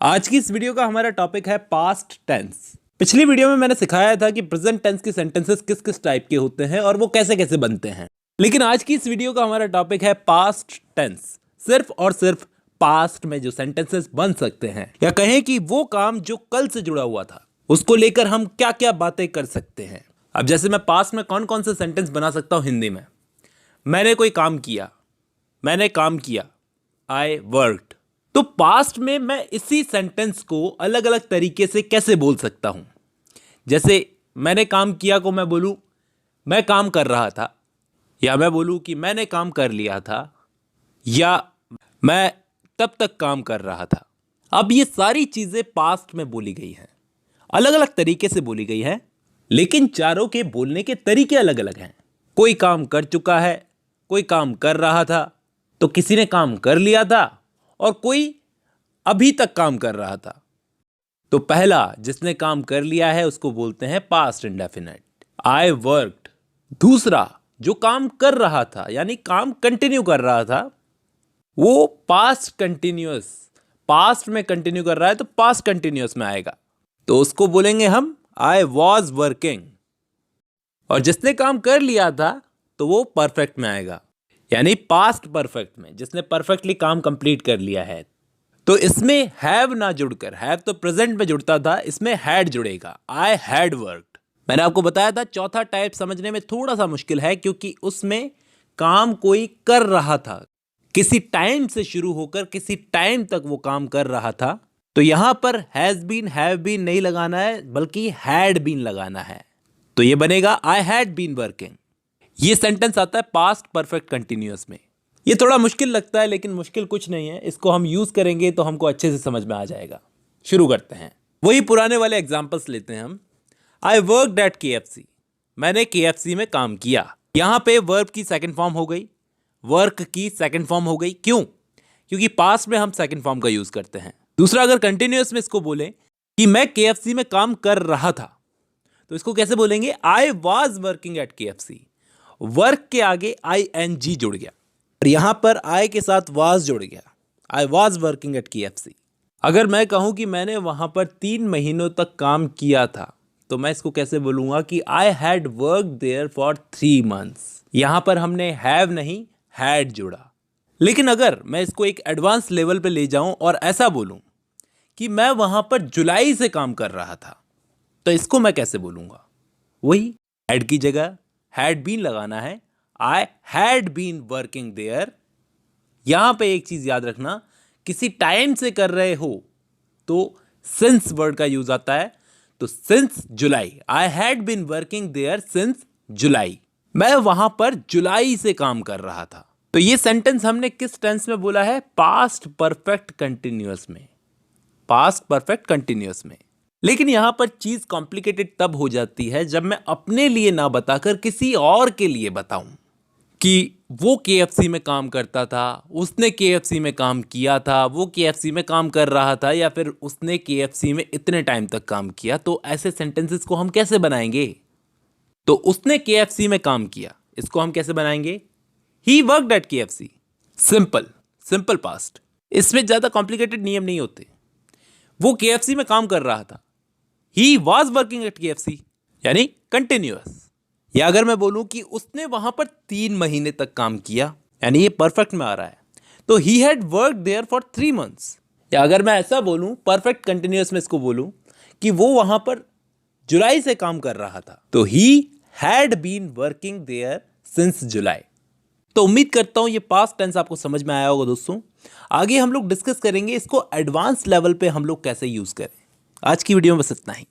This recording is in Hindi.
आज की इस वीडियो का हमारा टॉपिक है पास्ट टेंस। पिछली वीडियो में मैंने सिखाया था कि प्रेजेंट टेंस के सेंटेंसेस किस किस टाइप के होते हैं और वो कैसे कैसे बनते हैं। लेकिन आज की इस वीडियो का हमारा टॉपिक है पास्ट टेंस। सिर्फ और सिर्फ पास्ट में जो सेंटेंसेस बन सकते हैं, या कहें कि वो काम जो कल से जुड़ा हुआ था, उसको लेकर हम क्या क्या बातें कर सकते हैं। अब जैसे मैं पास्ट में कौन कौन से सेंटेंस बना सकता हूं हिंदी में। मैंने कोई काम किया, मैंने काम किया, आई वर्कड। तो पास्ट में मैं इसी सेंटेंस को अलग अलग तरीके से कैसे बोल सकता हूं। जैसे मैंने काम किया को मैं बोलूं मैं काम कर रहा था, या मैं बोलूं कि मैंने काम कर लिया था, या मैं तब तक काम कर रहा था। अब ये सारी चीजें पास्ट में बोली गई हैं, अलग अलग तरीके से बोली गई हैं, लेकिन चारों के बोलने के तरीके अलग अलग हैं। कोई काम कर चुका है, कोई काम कर रहा था, तो किसी ने काम कर लिया था, और कोई अभी तक काम कर रहा था। तो पहला जिसने काम कर लिया है उसको बोलते हैं पास्ट इंडेफिनिट, आई वर्कड। दूसरा जो काम कर रहा था यानी काम कंटिन्यू कर रहा था, वो पास्ट कंटिन्यूअस, पास्ट में कंटिन्यू कर रहा है तो पास्ट कंटिन्यूअस में आएगा, तो उसको बोलेंगे हम आई वॉज वर्किंग। और जिसने काम कर लिया था तो वो परफेक्ट में आएगा, यानी पास्ट परफेक्ट में, जिसने परफेक्टली काम कंप्लीट कर लिया है। तो इसमें हैव ना जुड़कर, हैव तो प्रेजेंट में जुड़ता था, इसमें हैड जुड़ेगा, आई हैड वर्कड। मैंने आपको बताया था चौथा टाइप समझने में थोड़ा सा मुश्किल है, क्योंकि उसमें काम कोई कर रहा था, किसी टाइम से शुरू होकर किसी टाइम तक वो काम कर रहा था। तो यहां पर हैज बीन, हैव बीन नहीं लगाना है, बल्कि हैड बीन लगाना है। तो ये बनेगा आई हैड बीन वर्किंग। ये सेंटेंस आता है पास्ट परफेक्ट कंटिन्यूअस में। ये थोड़ा मुश्किल लगता है, लेकिन मुश्किल कुछ नहीं है, इसको हम यूज करेंगे तो हमको अच्छे से समझ में आ जाएगा। शुरू करते हैं, वही पुराने वाले एग्जांपल्स लेते हैं हम। आई वर्कड एट KFC, मैंने KFC में काम किया। यहां पे वर्ब की सेकंड फॉर्म हो गई, वर्क की सेकंड फॉर्म हो गई। क्यों? क्योंकि पास्ट में हम सेकंड फॉर्म का यूज करते हैं। दूसरा, अगर कंटिन्यूअस में इसको बोले कि मैं KFC में काम कर रहा था, तो इसको कैसे बोलेंगे? I was working at KFC। Work के आगे ING जुड़ गया, और यहां पर आई के साथ वाज जुड़ गया, I was working at KFC। अगर मैं कहूं कि मैंने वहां पर 3 महीनों तक काम किया था, तो मैं इसको कैसे बोलूंगा कि I had work there for 3 months। यहां पर हमने हैव नहीं हैड जुड़ा। लेकिन अगर मैं इसको एक एडवांस लेवल पे ले जाऊं और ऐसा बोलूं कि मैं वहां पर जुलाई से काम कर रहा था, तो इसको मैं कैसे बोलूंगा? वही हैड की जगह हैड बीन लगाना है, I had been working there. यहां पे एक चीज याद रखना, किसी टाइम से कर रहे हो तो सिंस वर्ड का यूज आता है। तो since July, I had been working there since July, मैं वहां पर जुलाई से काम कर रहा था। तो ये सेंटेंस हमने किस टेंस में बोला है? पास्ट परफेक्ट कंटिन्यूअस में, पास्ट परफेक्ट कंटिन्यूअस में। लेकिन यहां पर चीज कॉम्प्लिकेटेड तब हो जाती है जब मैं अपने लिए ना बताकर किसी और के लिए बताऊं कि वो KFC में काम करता था, उसने KFC में काम किया था, वो KFC में काम कर रहा था, या फिर उसने KFC में इतने टाइम तक काम किया। तो ऐसे सेंटेंसेस को हम कैसे बनाएंगे? तो उसने KFC में काम किया, इसको हम कैसे बनाएंगे? He worked eight KFC। Simple, simple past. इसमें ज्यादा कॉम्प्लिकेटेड नियम नहीं होते। वो KFC में काम कर रहा था, he was working at KFC, यानी कंटिन्यूअस। या अगर मैं बोलूं कि उसने वहां पर 3 महीने तक काम किया, यानी ये परफेक्ट में आ रहा है, तो he had worked there for 3 months। या अगर मैं ऐसा बोलूं परफेक्ट कंटिन्यूअस में इसको बोलूं कि वो वहां पर जुलाई से काम कर रहा था, तो he had been working there since July. तो उम्मीद करता हूं ये पास्ट टेंस आपको समझ में आया होगा दोस्तों। आगे हम लोग डिस्कस करेंगे इसको एडवांस लेवल पे हम लोग कैसे यूज करें। आज की वीडियो में बस इतना ही।